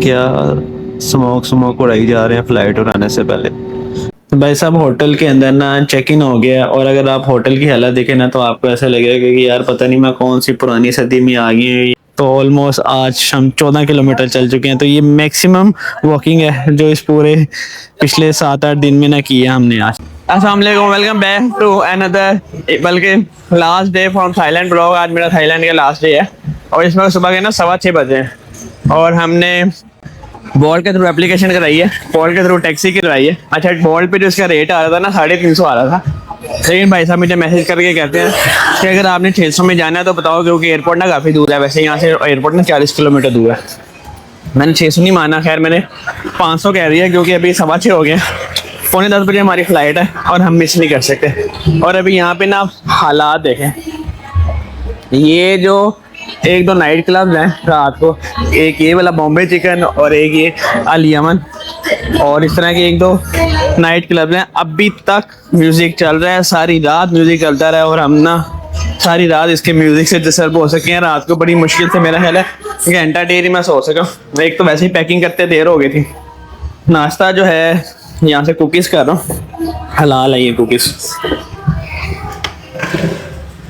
क्या smoke smoke उड़ाई जा रहे हैं फ्लाइट उड़ाने से पहले। तो भाई साहब होटल के अंदर ना चेक इन हो गया और अगर आप होटल की हालत देखें ना तो आपको ऐसा लगेगा कि यार पता नहीं मैं कौन सी पुरानी सदी में आ गई हूँ। तो ऑलमोस्ट आज हम 14 किलोमीटर चल चुके हैं, तो ये मैक्सिमम वॉकिंग है जो इस पूरे पिछले 7-8 दिन में ना की है हमने आज। अस्सलाम वालेकुम, वेलकम बैक टू अनदर बल्कि last day from Thailand blog. आज मेरा थाईलैंड का लास्ट डे है और इसमें सुबह के ना 6:15 बजे हैं और हमने बोल्ट के थ्रू एप्लीकेशन कराई है, बोल्ट के थ्रू टैक्सी करवाई है। अच्छा, बोल्ट पे जो इसका रेट आ रहा था ना 350 आ रहा था, लेकिन भाई साहब मुझे मैसेज करके कहते हैं कि अगर आपने 600 में जाना है तो बताओ, क्योंकि एयरपोर्ट ना काफ़ी दूर है। वैसे यहाँ से एयरपोर्ट ना 40 किलोमीटर दूर है। मैंने 600 नहीं माना, खैर मैंने 500 कह रही है क्योंकि अभी 6:15 हो गए, 9:45 बजे हमारी फ़्लाइट है और हम मिस नहीं कर सकते। और अभी यहाँ पे ना हालात देखें, ये जो 1-2 नाइट क्लब हैं रात को, एक ये वाला बॉम्बे चिकन और एक ये अल यमन, और इस तरह के 1-2 नाइट क्लब हैं। अभी तक म्यूज़िक चल रहा है, सारी रात म्यूज़िक चलता रहा है और हम ना सारी रात इसके म्यूज़िक से डिस्टर्ब हो सके हैं। रात को बड़ी मुश्किल से मेरा ख्याल है घंटा डेढ़ ही मैं सो सका। एक तो वैसे ही पैकिंग करते देर हो गई थी। नाश्ता जो है यहाँ से कुकीज़ कर रहा हूँ, हलाल है ये कुकीज़।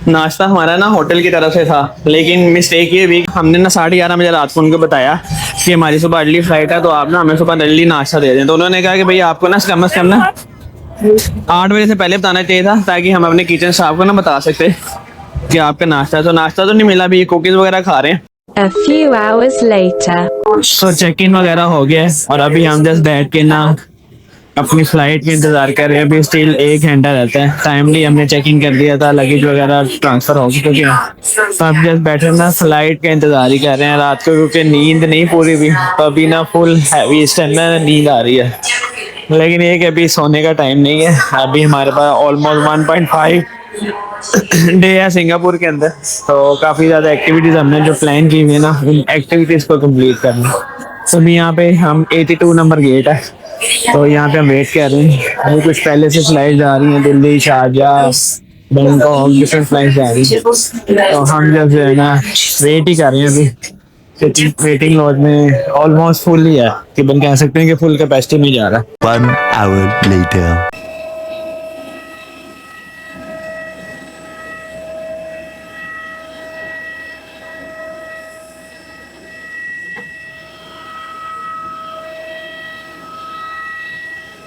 नाश्ता हमारा ना होटल की तरफ से था, लेकिन मिस्टेक ये भी, हमने ना 11:30 बजे रात को उनको बताया कि हमारी सुबह अर्ली फ्लाइट है तो आप ना हमें सुबह अर्ली नाश्ता दे दें। तो उन्होंने कहा कि भाई आपको ना कम से कम ना 8 बजे से पहले बताना चाहिए था, ताकि हम अपने किचन स्टाफ को ना बता सकते कि आपका नाश्ता है। तो नाश्ता तो नहीं मिला, अभी कुकीज़ वगैरह खा रहे हैं। A few hours later. तो चेक इन वगैरह हो गया और अभी हम जस्ट बैठ के ना अपनी फ्लाइट का इंतजार कर रहे हैं। अभी स्टिल 1 घंटा रहता है। टाइमली हमने चेक इन कर दिया था, लगेज वगैरह ट्रांसफर हो चुके हैं, तो अब जस्ट बैठे ना फ्लाइट का इंतजार ही कर रहे हैं रात को, क्योंकि नींद नहीं पूरी हुई। तो अभी ना फुल हैवी इस टाइम ना नींद आ रही है, लेकिन ये कि अभी सोने का टाइम नहीं है। अभी हमारे पास ऑलमोस्ट 1.5 डे है सिंगापुर के अंदर, तो काफ़ी ज़्यादा एक्टिविटीज़ हमने जो प्लान की हुई है ना, उन एक्टिविटीज़ को कंप्लीट करना। तो अभी यहाँ पे हम 82 नंबर गेट है, तो यहाँ पे हम वेट कर रहे हैं। अभी कुछ पहले से फ्लाइट जा रही हैं, Delhi, Sharjah, Bangkok, different flight जा रही है। तो हम जब जो है ना वेट ही कर रहे हैं अभी। वेटिंग लॉज में ऑलमोस्ट फुल ही है, कि बन कह सकते हैं कि फुल कैपेसिटी में जा रहा है। 1 hour later.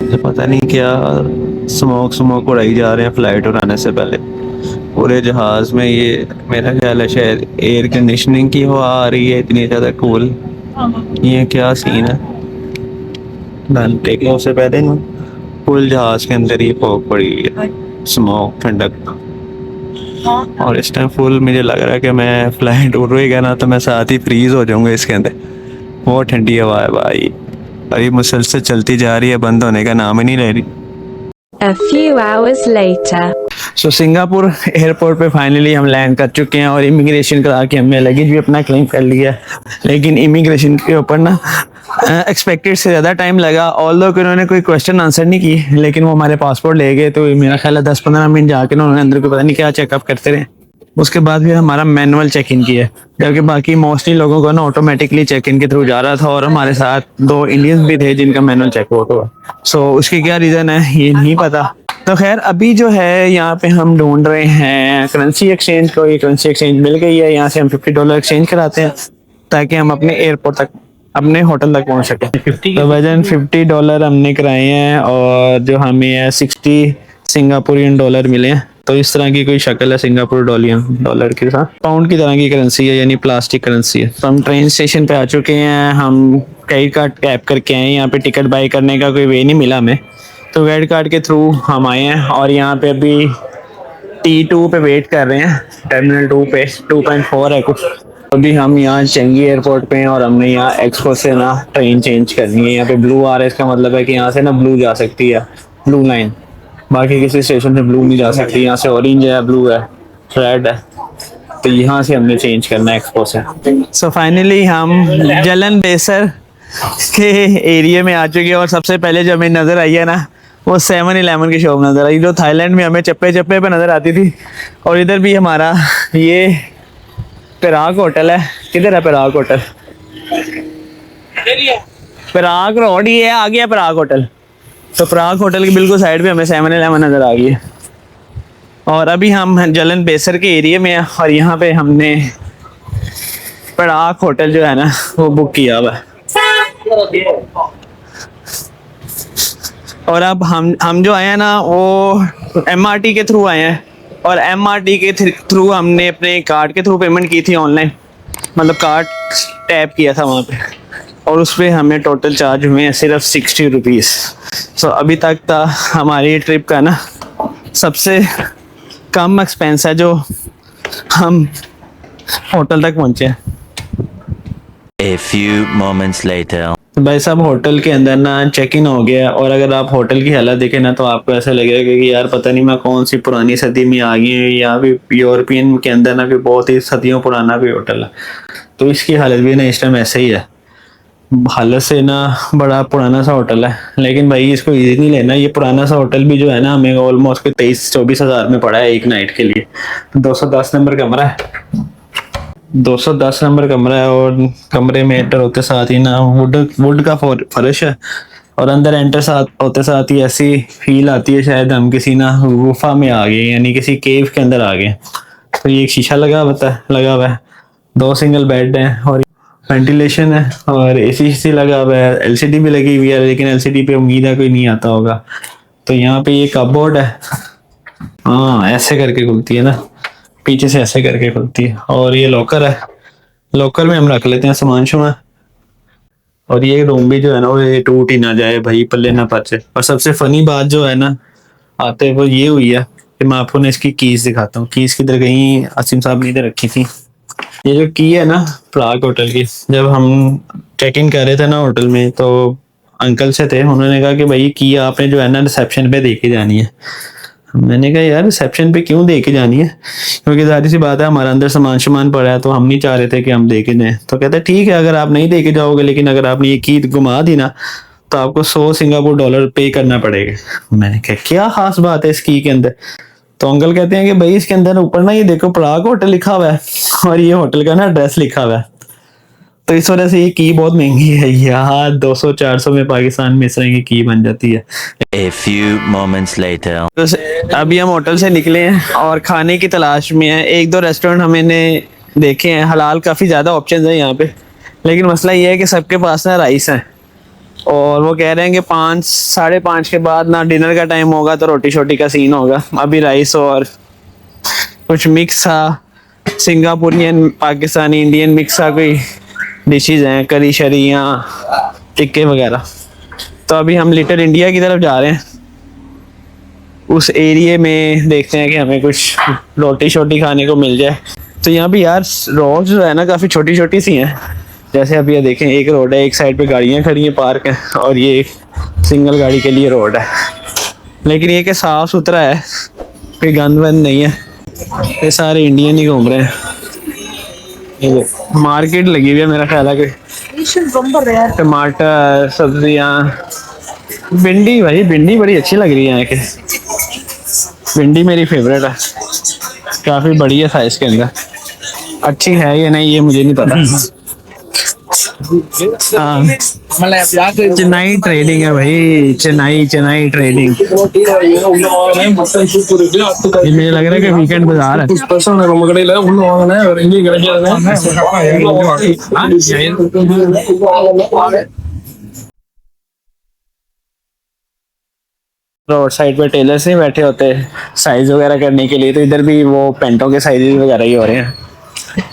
मुझे पता नहीं क्या स्मोक उड़ाई जा रहे हैं फ्लाइट उड़ाने से पहले पूरे जहाज में। ये मेरा ख्याल है शायद एयर कंडीशनिंग की हवा आ रही है इतनी ज़्यादा कूल। ये क्या सीन है, टेक ऑफ से पहले ना फुल जहाज के अंदर ही फॉग पड़ी हुई है, स्मोक, ठंडक। और इस टाइम फुल मुझे लग रहा है कि मैं फ्लाइट उड़ रही है ना तो मैं साथ ही फ्रीज हो जाऊंगा इसके अंदर। बहुत ठंडी हवा है भाई, अभी मुसलसल चलती जा रही है, बंद होने का नाम ही नहीं ले रही। A few hours later. So Singapore airport पे फाइनली हम लैंड कर चुके हैं और इमिग्रेशन करा के हमने लगेज भी अपना क्लेम कर लिया है। लेकिन इमिग्रेशन के ऊपर ना एक्सपेक्टेड से ज़्यादा टाइम लगा, ऑल्दो कि उन्होंने कोई क्वेश्चन आंसर नहीं की, लेकिन वो हमारे पासपोर्ट ले गए। तो मेरा ख्याल है 10-15 मिनट जाके उन्होंने अंदर को पता नहीं क्या चेकअप करते रहे। उसके बाद भी हमारा मैनुअल चेक इन किया, जबकि बाकी मोस्टली लोगों को ना ऑटोमेटिकली चेक इन के थ्रू जा रहा था और हमारे साथ 2 इंडियंस भी थे जिनका मैनुअल चेक आउट हुआ। सो उसकी क्या रीज़न है ये नहीं पता। तो खैर अभी जो है यहाँ पे हम ढूंढ रहे हैं करेंसी एक्सचेंज को। ये करेंसी एक्सचेंज मिल गई है, यहाँ से हम $50 एक्सचेंज कराते हैं ताकि हम अपने एयरपोर्ट तक, अपने होटल तक पहुँच सकें। तो वजन $50 हमने कराए हैं और जो हमें है 60 सिंगापुरियन डॉलर मिले हैं। तो इस तरह की कोई शक्ल है सिंगापुर डॉलर के साथ, पाउंड की तरह की करेंसी है, यानी प्लास्टिक करेंसी है। तो हम ट्रेन स्टेशन पे आ चुके हैं, हम क्रेडिट कार्ड टैप करके आए हैं। यहाँ पे टिकट बाई करने का कोई वे नहीं मिला हमें, तो क्रेडिट कार्ड के थ्रू हम आए हैं और यहाँ पे अभी T2 पे वेट कर रहे हैं, टर्मिनल 2 पे 2.4 है कुछ। अभी हम यहाँ चेंगी एयरपोर्ट पे हैं और हमने यहाँ एक्सपो से ना ट्रेन चेंज करनी है। यहाँ पे ब्लू आ रहा है, इसका मतलब है कि यहाँ से ना ब्लू जा सकती है, ब्लू लाइन। बाकी किसी स्टेशन से ब्लू नहीं जा सकती, यहाँ से ऑरेंज है, ब्लू है, रेड है। तो यहाँ से हमने चेंज करना है एक्सपो से। सो फाइनली हम जलन बेसर के एरिया में आ चुके हैं और सबसे पहले जो हमें नज़र आई है ना वो 7-11 की शॉप नज़र आई, जो थाईलैंड में हमें चप्पे चप्पे पे नज़र आती थी। और इधर भी हमारा ये पराग होटल है। किधर है पराग होटल? पराग रोड ही है, आ गया पराग होटल। तो पराग होटल की बिल्कुल साइड पे हमें 7-Eleven नजर आ गई है। और अभी हम जलन बेसर के एरिया में हैं और यहाँ पे हमने पराग होटल जो है ना वो बुक किया हुआ है। और अब हम जो आए हैं ना वो MRT के थ्रू आए हैं, और MRT के थ्रू हमने अपने कार्ड के थ्रू पेमेंट की थी ऑनलाइन, मतलब कार्ड टैप किया था वहाँ पे, और उस पर हमें टोटल चार्ज हुए हैं सिर्फ 60 रुपीज़। सो अभी तक था हमारी ट्रिप का ना सबसे कम एक्सपेंस है जो हम होटल तक पहुँचे हैं। A few moments later. तो भाई साहब होटल के अंदर ना चेक इन हो गया, और अगर आप होटल की हालत देखें ना तो आपको ऐसा लगेगा कि यार पता नहीं मैं कौन सी पुरानी सदी में आ गई हूँ। यहाँ भी यूरोपियन के अंदर ना भी बहुत ही सदियों पुराना भी होटल है, तो इसकी हालत भी ना इस टाइम ऐसे ही है। हालत से ना बड़ा पुराना सा होटल है, लेकिन भाई इसको इजी नहीं लेना। ये पुराना सा होटल भी जो है ना हमें ऑलमोस्ट 23-24 हज़ार में पड़ा है एक नाइट के लिए। 210 नंबर कमरा है, 210 नंबर कमरा है, और कमरे में एंटर होते साथ ही ना वुड का फर्श है, और अंदर एंटर होते साथ ही ऐसी फील आती है शायद हम किसी ना गुफा में आ गए, यानी किसी केव के अंदर आ गए। तो ये एक शीशा लगा हुआ है, 2 सिंगल बेड हैं, और वेंटिलेशन है, और AC लगा हुआ है, LCD भी लगी हुई है, लेकिन LCD पे उम्मीद है कोई नहीं आता होगा। तो यहाँ पे ये कपबोर्ड है, हाँ ऐसे करके खुलती है ना, पीछे से ऐसे करके खुलती है, और ये लॉकर है, लॉकर में हम रख लेते हैं सामान शुमान। और ये रूम भी जो है ना वो ये टूट ही ना जाए भाई, पल्ले ना पचे। और सबसे फनी बात जो है ना आते वो ये हुई है कि मैं आपको ना इसकी कीज दिखाता हूँ। कीज किधर गई, आसिम साहब ने इधर रखी थी। ये जो की है ना प्राग होटल की, जब हम चेक इन कर रहे थे ना होटल में तो अंकल से थे, उन्होंने कहा कि भाई की आपने जो है ना रिसेप्शन पे दे के जानी है। मैंने कहा यार रिसेप्शन पे क्यों दे के जानी है, क्योंकि जाहिर सी बात है हमारा अंदर सामान पड़ा है, तो हम नहीं चाह रहे थे कि हम दे के जाएं। तो कहते ठीक है अगर आप नहीं दे के जाओगे, लेकिन अगर आपने ये की घुमा दी ना तो आपको 100 सिंगापुर डॉलर पे करना पड़ेगा। मैंने कहा क्या खास बात है इस की के अंदर। तो अंकल कहते हैं कि भाई इसके अंदर ऊपर ना ये देखो पराग होटल लिखा हुआ है, और ये होटल का ना एड्रेस लिखा हुआ है, तो इस वजह से ये की बहुत महंगी है यार। 200-400 में पाकिस्तान में इस तरह की की बन जाती है। A few moments later. तो अभी हम होटल से निकले हैं और खाने की तलाश में हैं। 1-2 रेस्टोरेंट हमने देखे हैं, हलाल काफ़ी ज़्यादा ऑप्शन है यहाँ पे, लेकिन मसला ये है कि सबके पास ना राइस है, और वो कह रहे हैं कि 5-5:30 के बाद ना डिनर का टाइम होगा तो रोटी शोटी का सीन होगा। अभी राइस और कुछ मिक्स था, सिंगापुरियन पाकिस्तानी इंडियन मिक्स था, कोई डिशेज हैं करी शरिया टिक्के वगैरह। तो अभी हम लिटिल इंडिया की तरफ जा रहे हैं, उस एरिया में देखते हैं कि हमें कुछ रोटी शोटी खाने को मिल जाए। तो यहाँ भी यार रोड जो है ना काफ़ी छोटी छोटी सी हैं, जैसे अभी ये देखें एक रोड है, एक साइड पे गाड़ियाँ खड़ी हैं पार्क है, और ये एक सिंगल गाड़ी के लिए रोड है, लेकिन ये कि साफ़ सुथरा है, कोई गंद वंद नहीं है। ये सारे इंडियन ही घूम रहे हैं। ये मार्केट लगी हुई है मेरा ख्याल है कि टमाटर सब्जियाँ, भिंडी, भाई भिंडी बड़ी अच्छी लग रही है यहाँ के, भिंडी मेरी फेवरेट है, काफ़ी बड़ी है साइज के अंदर। अच्छी है या नहीं ये मुझे नहीं पता। हाँ चेन्नई ट्रेडिंग है भाई, चेन्नई ट्रेडिंग। ये मुझे लग रहा है कि वीकेंड बाजार है। रोड साइड पे टेलर्स नहीं बैठे होते साइज वगैरह करने के लिए, तो इधर भी वो पेंटों के साइज वगैरह ही हो रहे हैं।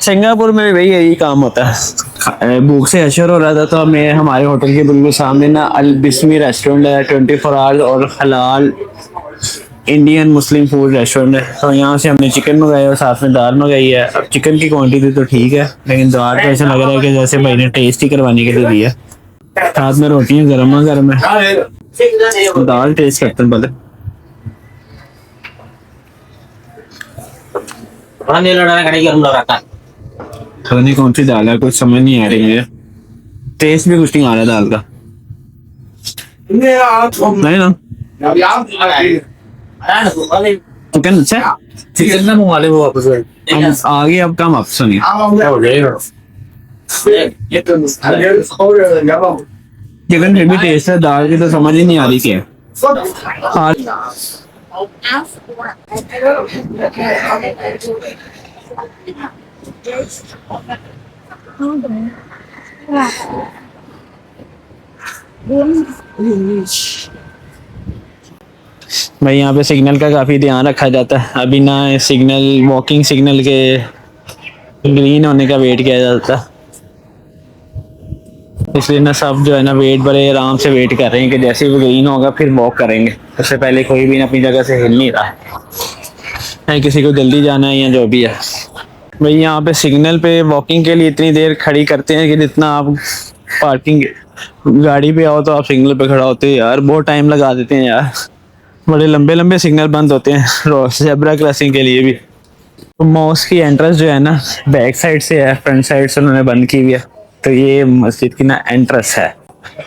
सिंगापुर में भी वही यही काम होता है। भूख से अशर हो रहा था, तो हमें हमारे होटल के बिल्कुल सामने ना अल बिस्मी रेस्टोरेंट है, 24 आवर्स और हलाल इंडियन मुस्लिम फूड रेस्टोरेंट है। तो यहाँ से हमने चिकन मंगाया और साथ में दाल मंगाई है। अब चिकन की क्वांटिटी तो ठीक है, लेकिन दाल तो ऐसा लग रहा है कि जैसे भाई ने टेस्ट ही करवाने के लिए दिया। साथ में रोटियाँ गर्म है, दाल टेस्ट करते हैं पहले। पता नहीं कौन सी दाल है, कुछ समझ नहीं आ रही मुझे, टेस्ट भी कुछ नहीं आ रहा दाल का। नहीं ना चिकन अच्छा, चिकन ना मंगा ले वो वापस आ गए। अब काम आप सुनिए, चिकन फिर भी टेस्ट है, दाल की तो समझ ही नहीं आ रही क्या है। हाँ भाई यहाँ पे सिग्नल का काफ़ी ध्यान रखा जाता है। अभी ना सिग्नल, वॉकिंग सिग्नल के ग्रीन होने का वेट किया जाता है, इसलिए ना सब जो है ना वेट, बड़े आराम से वेट कर रहे हैं कि जैसे ही वो ग्रीन होगा फिर वॉक करेंगे। उससे पहले कोई भी ना अपनी जगह से हिल नहीं रहा है, किसी को जल्दी जाना है या जो भी है। भाई यहाँ पे सिग्नल पे वॉकिंग के लिए इतनी देर खड़ी करते हैं कि जितना आप पार्किंग गाड़ी पे आओ तो आप सिग्नल पे खड़ा होते हैं यार, बहुत टाइम लगा देते हैं यार। बड़े लंबे लंबे सिग्नल बंद होते हैं ज़ेब्रा क्रॉसिंग के लिए भी। तो मॉस्क की एंट्रेंस जो है ना बैक साइड से है, फ्रंट साइड से उन्होंने बंद की हुई है। तो ये मस्जिद की ना एंट्रेंस है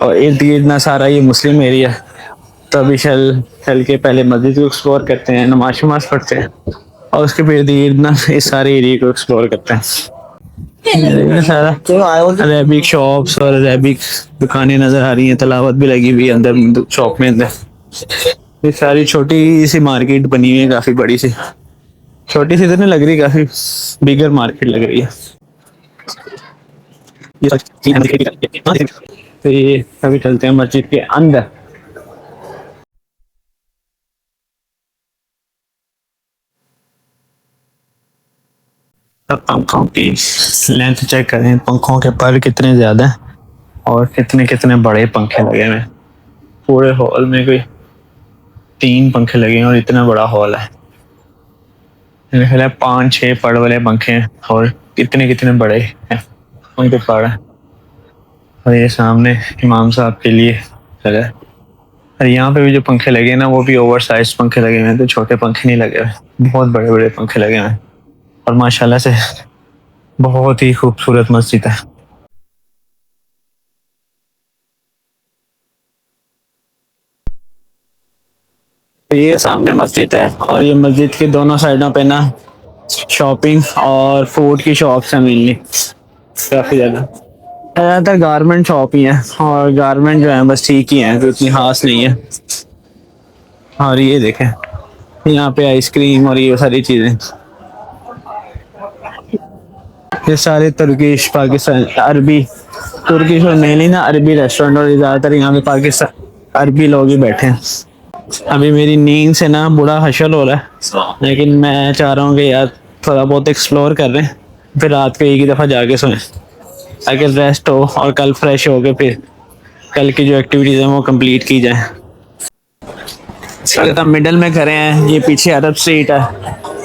और इर्द गिर्द ना सारा ये मुस्लिम एरिया। तो अभी चल के पहले मस्जिद को एक्सप्लोर करते हैं, नमाज शमाज पढ़ते हैं और उसके फिर इर्द गिर्द ना इस सारे एरिया को एक्सप्लोर करते हैं। सारा अरेबिक शॉप्स और अरेबिक दुकानें नज़र आ रही हैं, तलावत भी लगी हुई है अंदर शॉप में। अंदर ये सारी छोटी सी मार्केट बनी हुई है, काफ़ी बड़ी सी, छोटी सी तो नहीं लग रही, काफ़ी बिगर मार्केट लग रही है। तो ये अभी चलते हैं मस्जिद के अंदर। अब पंखों की लेंथ चेक करें, पंखों के पर कितने ज़्यादा हैं और कितने कितने बड़े पंखे लगे हुए हैं। पूरे हॉल में कोई 3 पंखे लगे हैं और इतना बड़ा हॉल है। मेरे ख्याल है 5-6 पड़ वाले पंखे हैं और कितने कितने बड़े हैं उनके पड़ हैं। और ये सामने इमाम साहब के लिए जगह है। और यहाँ पे भी जो पंखे लगे हैं ना वो भी ओवर साइज पंखे लगे हुए हैं, तो छोटे पंखे नहीं लगे हुए, बहुत बड़े बड़े पंखे लगे हुए हैं। और माशाल्लाह से बहुत ही खूबसूरत मस्जिद है। तो ये सामने मस्जिद है और ये मस्जिद के दोनों साइडों पे ना शॉपिंग और फूड की शॉप्स हैं मेनली, काफ़ी ज़्यादातर गारमेंट शॉप ही है और गारमेंट जो है बस ठीक ही है, तो इतनी खास नहीं है। और ये देखें यहाँ पे आइसक्रीम और ये सारी चीज़ें, ये सारे तुर्किश पाकिस्तान अरबी, तुर्किश और मेनली ना अरबी रेस्टोरेंट, और ज़्यादातर यहाँ पे पाकिस्तान अरबी लोग ही बैठे हैं। अभी मेरी नींद से ना बुरा हशल हो रहा है, लेकिन मैं चाह रहा हूँ कि यार थोड़ा बहुत एक्सप्लोर कर रहे हैं, फिर रात को एक ही दफ़ा जाके सोएं ताकि रेस्ट हो और कल फ्रेश हो के फिर कल की जो एक्टिविटीज़ हैं वो कंप्लीट की जाए। अगर हम मिडल में करें हैं, ये पीछे अरब स्ट्रीट है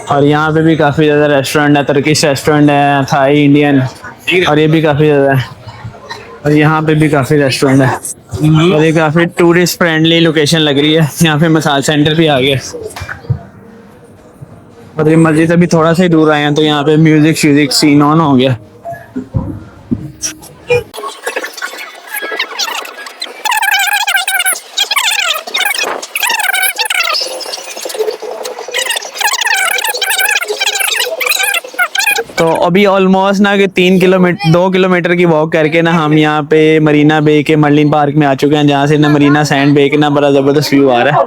और यहाँ पे भी काफ़ी ज़्यादा रेस्टोरेंट है, तुर्किश रेस्टोरेंट है, थाई, इंडियन, और ये भी काफ़ी ज़्यादा है। और यहाँ पे भी काफ़ी रेस्टोरेंट है और ये काफ़ी टूरिस्ट फ्रेंडली लोकेशन लग रही है। यहाँ पे मसाज सेंटर भी आ गया और ये मस्जिद अभी थोड़ा सा ही दूर आए हैं, तो यहाँ पे म्यूजिक सीन ऑन हो गया। तो अभी ऑलमोस्ट ना कि 2 किलोमीटर की वॉक करके ना हम यहाँ पे मरीना बे के मर्लिन पार्क में आ चुके हैं, जहाँ से ना मरीना सैंड बे के ना बड़ा ज़बरदस्त व्यू आ रहा है।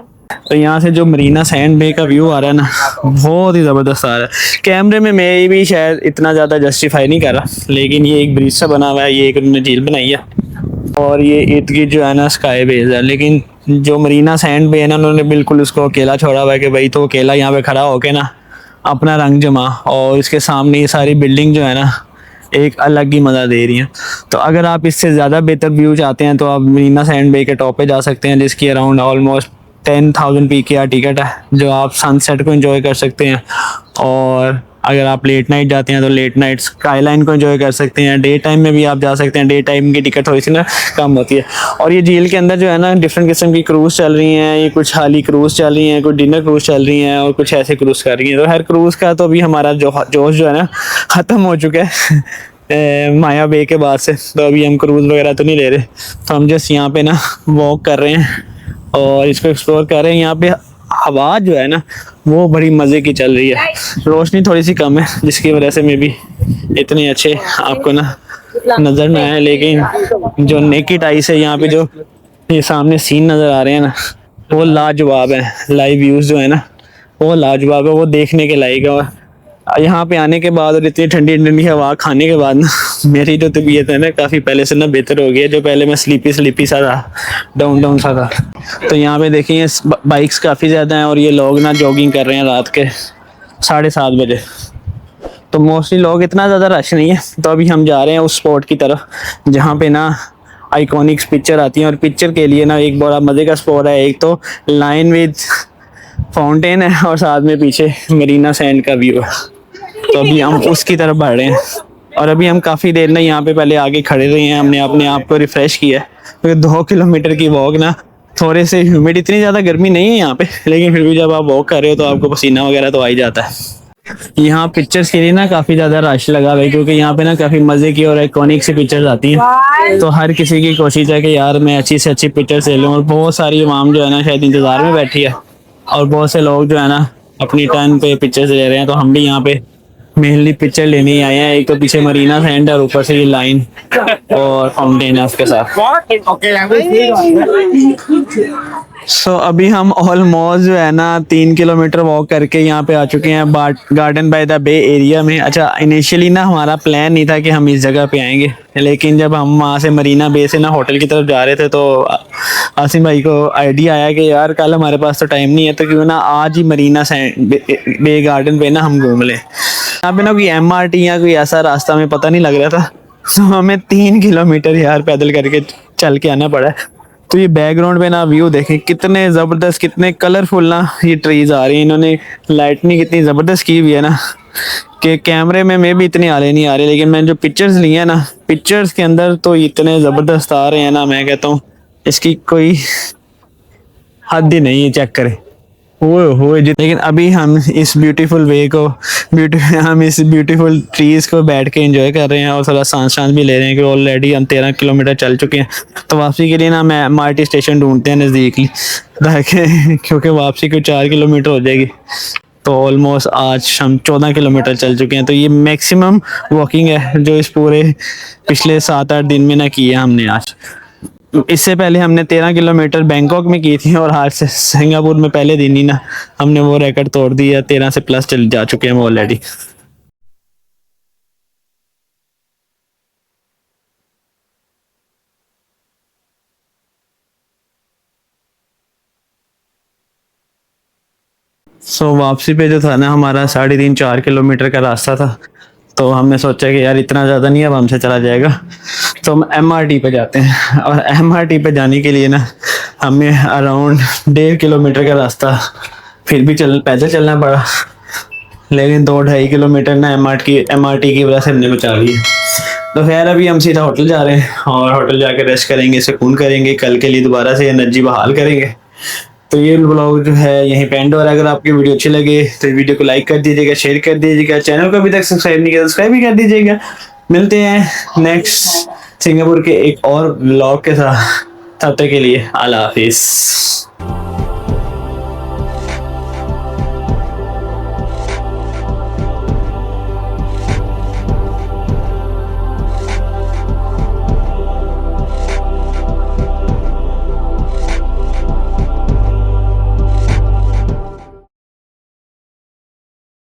तो यहाँ से जो मरीना सैंड बे का व्यू आ रहा है ना बहुत ही ज़बरदस्त आ रहा है। कैमरे में मैं भी शायद इतना ज़्यादा जस्टिफाई नहीं कर रहा, लेकिन ये एक ब्रिज सा बना हुआ है, ये एक उन्होंने झील बनाई है और ये इर्द गिर्द जो है ना स्काई बेस है। लेकिन जो मरीना सैंड बे है ना उन्होंने बिल्कुल उसको अकेला छोड़ा हुआ है कि भाई तो अकेला यहाँ पे खड़ा होके ना अपना रंग जमा, और इसके सामने ये सारी बिल्डिंग जो है ना एक अलग ही मज़ा दे रही हैं। तो अगर आप इससे ज़्यादा बेहतर व्यू चाहते हैं तो आप मरीना सैंड बे के टॉप पे जा सकते हैं, जिसकी अराउंड ऑलमोस्ट 10,000 PKR टिकट है, जो आप सनसेट को एंजॉय कर सकते हैं। और अगर आप लेट नाइट जाते हैं तो लेट नाइट स्काईलाइन को एंजॉय कर सकते हैं। डे टाइम में भी आप जा सकते हैं, डे टाइम की टिकट थोड़ी सी ना कम होती है। और ये झील के अंदर जो है ना डिफरेंट किस्म की क्रूज़ चल रही हैं, ये कुछ हाली क्रूज़ चल रही हैं, कुछ डिनर क्रूज़ चल रही हैं और कुछ ऐसे क्रूज़ कर रही हैं। तो हर क्रूज़ का तो अभी हमारा जोश जो है ना ख़त्म हो चुका है माया बे के बाद से, तो अभी हम क्रूज़ वगैरह तो नहीं ले रहे। तो हम जस्ट यहाँ पे ना वॉक कर रहे हैं और इसको एक्सप्लोर कर रहे हैं। यहाँ पे हवा जो है ना वो बड़ी मज़े की चल रही है, रोशनी थोड़ी सी कम है जिसकी वजह से मे भी इतने अच्छे आपको ना नज़र में आए, लेकिन जो नेकेड आई से यहाँ पे जो ये सामने सीन नज़र आ रहे हैं ना, वो लाजवाब है। लाइव व्यूज़ जो है ना वो लाजवाब है, वो देखने के लायक है। और यहाँ पे आने के बाद और इतनी ठंडी ठंडी हवा खाने के बाद ना मेरी जो तबीयत है ना काफ़ी पहले से ना बेहतर हो गई है। जो पहले मैं स्लीपी सा था, डाउन सा था। तो यहाँ पे देखिए बाइक्स काफ़ी ज़्यादा हैं और ये लोग ना जॉगिंग कर रहे हैं रात के 7:30 बजे। तो मोस्टली लोग, इतना ज़्यादा रश नहीं है। तो अभी हम जा रहे हैं उस स्पॉट की तरफ जहाँ पे ना आइकॉनिक्स पिक्चर आती हैं। और पिक्चर के लिए ना एक बड़ा मज़े का स्पॉट है। एक तो लाइन विद फाउंटेन है और साथ में पीछे मरीना सैंड का व्यू है। तो अभी हम उसकी तरफ बढ़ रहे हैं। और अभी हम काफ़ी देर ना यहाँ पे पहले आगे खड़े रहे हैं, हमने अपने आप को रिफ़्रेश किया है। क्योंकि 2 किलोमीटर की वॉक ना थोड़े से ह्यूमिड, इतनी ज़्यादा गर्मी नहीं है यहाँ पे, लेकिन फिर भी जब आप वॉक कर रहे हो तो आपको पसीना वगैरह तो आ ही जाता है। यहाँ पिक्चर्स के लिए ना काफ़ी ज़्यादा रश लगा हुआ है, क्योंकि यहाँ पे ना काफ़ी मज़े की और आइकॉनिक सी पिक्चर्स आती हैं। तो हर किसी की कोशिश है कि यार मैं अच्छी से अच्छी पिक्चर्स ले लूँ। और बहुत सारी अवाम जो है ना शायद इंतज़ार में बैठी है और बहुत से लोग जो है ना अपनी टर्न पे पिक्चर्स ले रहे हैं। तो हम भी यहाँ पे मेनली पिक्चर लेने ही आए हैं। एक तो पीछे मरीना सैंड और ऊपर से ये लाइन और फाउंटेन है उसके साथ। सो अभी हम ऑलमोस्ट जो है ना 3 किलोमीटर वॉक करके यहाँ पे आ चुके हैं Garden by the Bay area में। अच्छा, इनिशियली ना हमारा प्लान नहीं था कि हम इस जगह पे आएंगे, लेकिन जब हम वहाँ से मरीना बे से ना होटल की तरफ जा रहे थे तो आसिम भाई को आइडिया आया कि यार कल हमारे पास तो टाइम नहीं है, तो क्यों ना आज ही मरीना बे गार्डन पे ना हम घूम लें। यहाँ पे ना कोई MRT या कोई ऐसा रास्ता हमें पता नहीं लग रहा था, तो हमें 3 किलोमीटर यार पैदल करके चल के आना पड़ा। तो ये बैकग्राउंड पे ना व्यू देखें कितने ज़बरदस्त, कितने कलरफुल ना ये ट्रीज आ रही हैं। इन्होंने लाइटनिंग इतनी ज़बरदस्त की हुई है ना कि कैमरे में भी इतने आले नहीं आ रहे, लेकिन मैंने जो पिक्चर्स लिए हैं ना, पिक्चर्स के अंदर तो इतने ज़बरदस्त आ रहे हैं ना, मैं कहता हूँ इसकी कोई हद ही नहीं है। चेक करें हो। लेकिन अभी हम इस ब्यूटीफुल वे को हम इस ब्यूटीफुल ट्रीज को बैठ के एंजॉय कर रहे हैं और थोड़ा सांस भी ले रहे हैं कि ऑलरेडी हम 13 किलोमीटर चल चुके हैं। तो वापसी के लिए ना मैं MRT स्टेशन ढूंढते हैं नज़दीकली, ताकि क्योंकि वापसी को 4 किलोमीटर हो जाएगी। तो ऑलमोस्ट आज हम 14 किलोमीटर चल चुके हैं। तो ये मैक्सिमम वॉकिंग है जो इस पूरे पिछले 7-8 दिन में ना की है हमने आज। इससे पहले हमने 13 किलोमीटर बैंकॉक में की थी और आज से सिंगापुर में पहले दिन ही ना हमने वो रिकॉर्ड तोड़ दिया। 13 से प्लस चल जा चुके हैं हम ऑलरेडी। सो वापसी पे जो था ना हमारा 3.5-4 किलोमीटर का रास्ता था। तो हमने सोचा कि यार इतना ज़्यादा नहीं अब हमसे चला जाएगा, तो हम MRT पे जाते हैं। और MRT पे जाने के लिए ना हमें अराउंड 1.5 किलोमीटर का रास्ता फिर भी पैदल चलना पड़ा, लेकिन 2-2.5 किलोमीटर ना MRT की वजह से हमने बचा लिया। तो खैर अभी हम सीधा होटल जा रहे हैं और होटल जाकर रेस्ट करेंगे, सुकून करेंगे, कल के लिए दोबारा से एनर्जी बहाल करेंगे। तो ये ब्लॉग जो है यहीं पे एंड हो रहा है। अगर आपकी वीडियो अच्छी लगे तो वीडियो को लाइक कर दीजिएगा, शेयर कर दीजिएगा, चैनल को अभी तक सब्सक्राइब नहीं किया तो सब्सक्राइब भी कर दीजिएगा। मिलते हैं नेक्स्ट सिंगापुर के एक और ब्लॉग के साथ, तब तक के लिए अल्लाह हाफिज़।